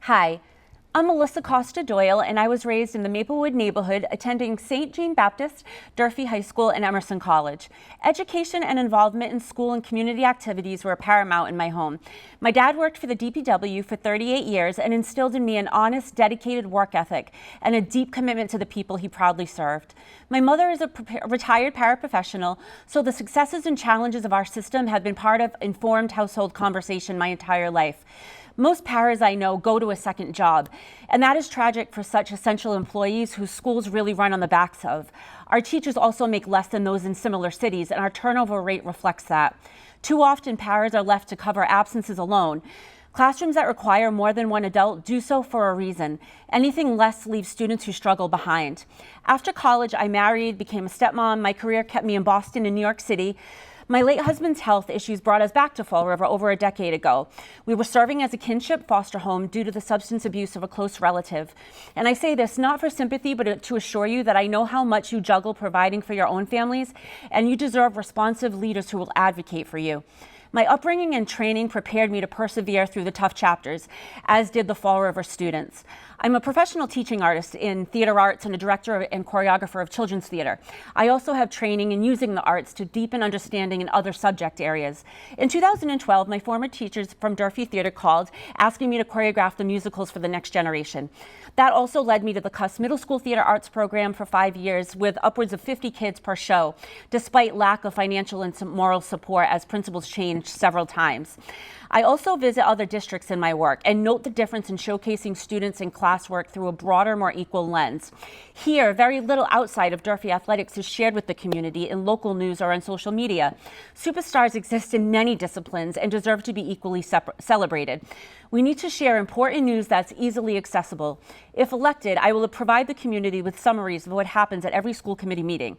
Hi, I'm Melissa Costa Doyle, and I was raised in the Maplewood neighborhood, attending St. Jean Baptist, Durfee High School, and Emerson College. Education and involvement in school and community activities were paramount in my home. My dad worked for the DPW for 38 years and instilled in me an honest, dedicated work ethic and a deep commitment to the people he proudly served. My mother is a retired paraprofessional, so the successes and challenges of our system have been part of informed household conversation my entire life. Most paras I know go to a second job, and that is tragic for such essential employees whose schools really run on the backs of. Our teachers also make less than those in similar cities, and our turnover rate reflects that. Too often, paras are left to cover absences alone. Classrooms that require more than one adult do so for a reason. Anything less leaves students who struggle behind. After college, I married, became a stepmom. My career kept me in Boston and New York City. My late husband's health issues brought us back to Fall River over a decade ago. We were serving as a kinship foster home due to the substance abuse of a close relative. And I say this not for sympathy, but to assure you that I know how much you juggle providing for your own families, and you deserve responsive leaders who will advocate for you. My upbringing and training prepared me to persevere through the tough chapters, as did the Fall River students. I'm a professional teaching artist in theater arts and a director and choreographer of children's theater. I also have training in using the arts to deepen understanding in other subject areas. In 2012, my former teachers from Durfee Theater called, asking me to choreograph the musicals for the next generation. That also led me to the Costa Middle School Theater Arts program for 5 years with upwards of 50 kids per show, despite lack of financial and moral support as principals changed several times. I also visit other districts in my work and note the difference in showcasing students in classwork through a broader, more equal lens. Here, very little outside of Durfee athletics is shared with the community in local news or on social media. Superstars exist in many disciplines and deserve to be equally celebrated. We need to share important news that's easily accessible. If elected, I will provide the community with summaries of what happens at every school committee meeting.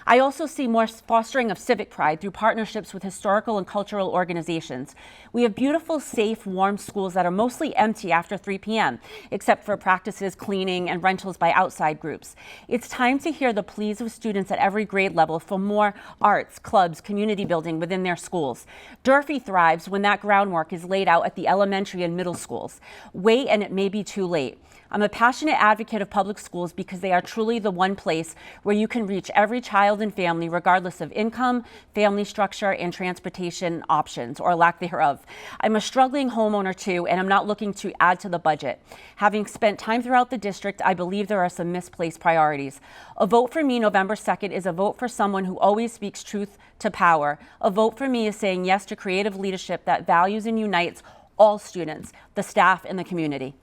I also see more fostering of civic pride through partnerships with historical and cultural organizations. We have beautiful, safe, warm schools that are mostly empty after 3 p.m., except for practices, cleaning, and rentals by outside groups. It's time to hear the pleas of students at every grade level for more arts, clubs, community building within their schools. Durfee thrives when that groundwork is laid out at the elementary and middle schools. Wait, and it may be too late. I'm a passionate advocate of public schools because they are truly the one place where you can reach every child and family regardless of income, family structure, and transportation options or lack thereof. I'm a struggling homeowner too, and I'm not looking to add to the budget. Having spent time throughout the district, I believe there are some misplaced priorities. A vote for me November 2nd is a vote for someone who always speaks truth to power. A vote for me is saying yes to creative leadership that values and unites all students, the staff, and the community.